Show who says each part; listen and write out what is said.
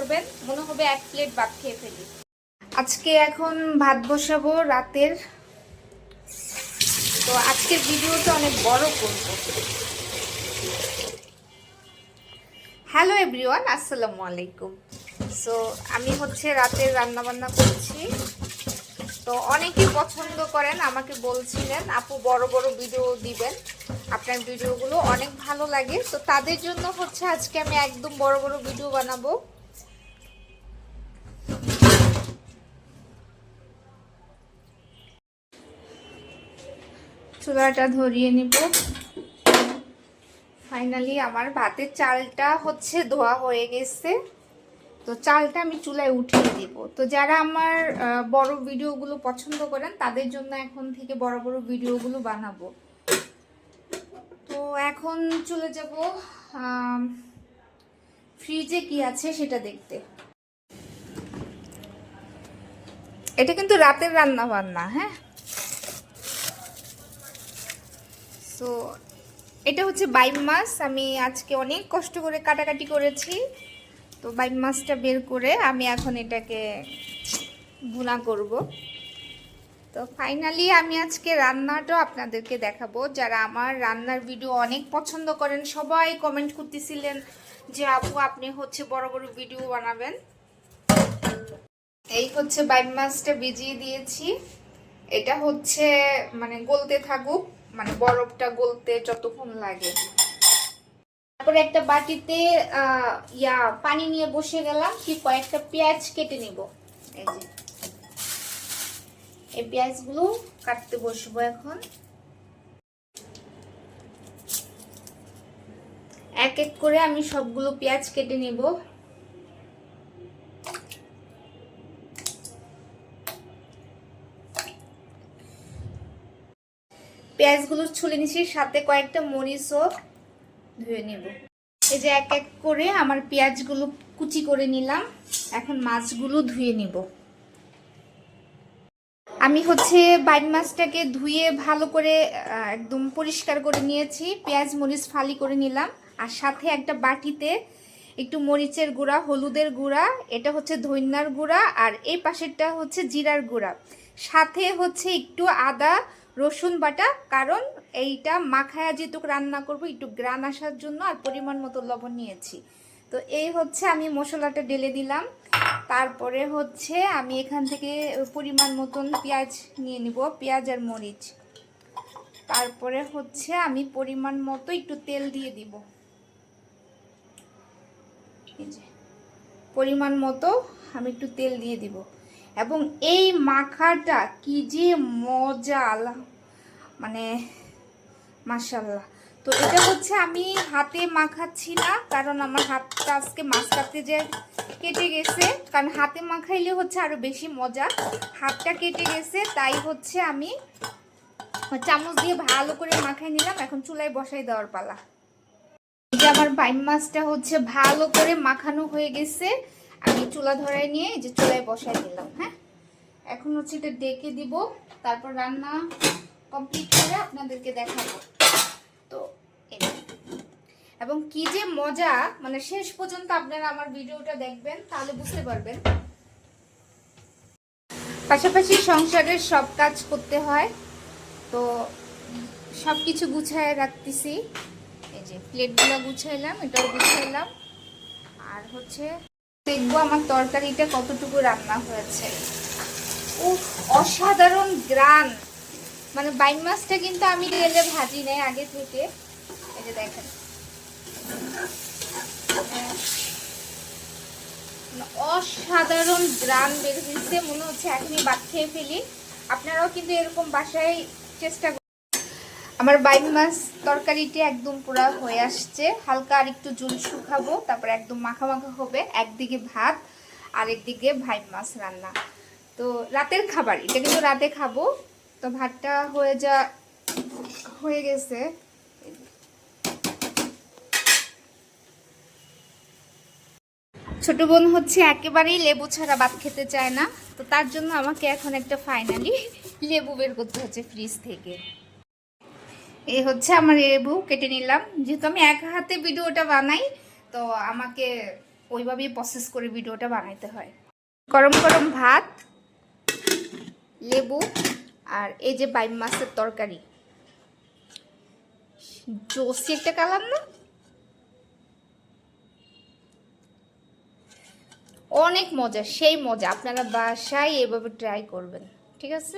Speaker 1: করবেন, মনে হবে এক প্লেট ভাত খেয়ে ফেলি। আজকে এখন ভাত বসাবো রাতের। তো আজকের ভিডিওটা অনেক বড় করব। হ্যালো এভরিওয়ান, আসসালামু আলাইকুম। সো আমি হচ্ছে রাতের রান্না বান্না করছি। তো অনেকেই পছন্দ করেন, আমাকে বলছিলেন আপু বড় বড় ভিডিও দিবেন, আপনার ভিডিওগুলো অনেক ভালো লাগে। তো তাদের জন্য হচ্ছে আজকে আমি একদম বড় বড় ভিডিও বানাবো। চুলাটা ধরিয়ে নিব। ফাইনালি আমার ভাতের চালটা হচ্ছে ধোয়া হয়ে গেছে। তো চালটা আমি চুলায় উঠিয়ে দিব। তো যারা আমার বড় ভিডিওগুলো পছন্দ করেন তাদের জন্য এখন থেকে বড় বড় ভিডিওগুলো বানাবো। তো এখন চলে যাব ফ্রিজে কি আছে সেটা দেখতে। এটা কিন্তু রাতের রান্না বান্না, হ্যাঁ। সো এটা হচ্ছে বাইম মাছ। আমি আজকে অনেক কষ্ট করে কাটাকাটি করেছি। তো বাইম মাছটা বের করে আমি এখন এটাকে ভুনা করব। তো ফাইনালি আমি আজকে রান্নাটাও আপনাদেরকে দেখাবো। যারা আমার রান্নার ভিডিও অনেক পছন্দ করেন সবাই কমেন্ট করতেছিলেন যে আপু আপনি হচ্ছে বড় বড় ভিডিও বানাবেন। এই হচ্ছে বাইম মাছটা ভিজিয়ে দিয়েছি। এটা হচ্ছে মানে গলতে থাকুক, মানে বরফটা গলতে যতক্ষণ লাগে। তারপরে একটা বাটিতে পানি নিয়ে বসে গেলাম। কি কয়েকটা পেঁয়াজ কেটে নিব। এই যে এই পেঁয়াজগুলো কাটতে বসবো এখন। এক এক করে আমি সবগুলো পেঁয়াজ কেটে নিব। পেঁয়াজগুলো ছুলে নিছি, সাথে কয়েকটা মরিচও ধুয়ে নিব। এই যে এক এক করে আমার পেঁয়াজগুলো কুচি করে নিলাম। এখন মাছগুলো ধুয়ে নিব। আমি হচ্ছে বাইম মাছটাকে ধুয়ে ভালো করে একদম পরিষ্কার করে নিয়েছি। পেঁয়াজ মরিচ ফালি করে নিলাম। আর সাথে একটা বাটিতে একটু মরিচের গুঁড়া, হলুদের গুঁড়া, এটা হচ্ছে ধনিয়ার গুঁড়া, আর এই পাশেরটা হচ্ছে জিরার গুঁড়া, সাথে হচ্ছে একটু আদা রসুন বাটা। কারণ এইটা মাখায়া যেহেতু রান্না করব একটু গ্রান আসার জন্য, আর পরিমাণ মতো লবণ নিয়েছি। তো এই হচ্ছে আমি মশলাটা ঢেলে দিলাম। তারপরে হচ্ছে আমি এখান থেকে পরিমাণ মতন পেঁয়াজ নিয়ে নিব, পেঁয়াজ আর মরিচ। তারপরে হচ্ছে আমি পরিমাণ মতো একটু তেল দিয়ে দিব। এই যে পরিমাণ মতো আমি একটু তেল দিয়ে দিব। এবং এই মাখাটা কি যে মজা, মানে মাশাআল্লাহ। তো এটা হচ্ছে আমি হাতে মাখাচ্ছি না, কারণ আমার হাতটা আজকে মাছ কাটতে যে কেটে গেছে। কারণ হাতে মাখাইলে হচ্ছে আরো বেশি মজা। হাতটা কেটে গেছে তাই হচ্ছে আমি চামচ দিয়ে ভালো করে মাখাই নিলাম। এখন চুলায় বসাই দেওয়ার পালা। এই যে আমার বাইম মাছটা হচ্ছে ভালো করে মাখানো হয়ে গেছে। আমি চুলা ধরাই নিয়ে এই যে চুলায় বসাই দিলাম। হ্যাঁ, এখন হচ্ছে এটা ডেকে দিব। তারপর রান্না কমপ্লিট করে আপনাদেরকে দেখাবো। তো এবং কি যে মজা, মানে শেষ পর্যন্ত আপনারা আমার ভিডিওটা দেখবেন তাহলে বুঝতে পারবেন। পাশাপাশি সংসারের সব কাজ করতে হয়, তো সব কিছু গুছায় রাখতেছি। এই যে প্লেটগুলো গুছাইলাম, এটাও গুছাইলাম। আর হচ্ছে দেখবো আমার তরকারিটা কতটুকু রান্না হয়েছে। অসাধারণ গ্রান। মানে বাইম মাছটা কিন্তু আমি তেলে ভাজি নেই আগে থেকে। এই যে দেখেন অসাধারণ গ্রান বের হয়েছে, মনে হচ্ছে এখনই ভাত খেয়ে ফেলি। আপনারাও কিন্তু এরকম বাসায় চেষ্টা করুন। আমার বাইম মাছ তরকারিটি একদম পুরো হয়ে আসছে। হালকা আর একটু ঝোল শুকাবো, তারপর একদম মাখা মাখা হবে। একদিকে ভাত আর একদিকে বাইম মাছ রান্না। তো রাতের খাবার এটা, কিন্তু রাতে খাবো। তো ভাতটা হয়ে গেছে। ছোট বোন হচ্ছে একেবারেই লেবু ছাড়া ভাত খেতে চায় না। তো তার জন্য আমাকে এখন একটা ফাইনালি লেবু বের করতে হচ্ছে ফ্রিজ থেকে। এই হচ্ছে আমার লেবু কেটে নিলাম। যেহেতু আমি এক হাতে ভিডিওটা বানাই, তো আমাকে ওইভাবেই প্রসেস করে ভিডিওটা বানাইতে হয়। গরম গরম ভাত, লেবু, আর এই যে বাইম মাছের তরকারি, জোসি একটা কালার না? অনেক মজা, সেই মজা। আপনারা বাসায় এভাবে ট্রাই করবেন, ঠিক আছে?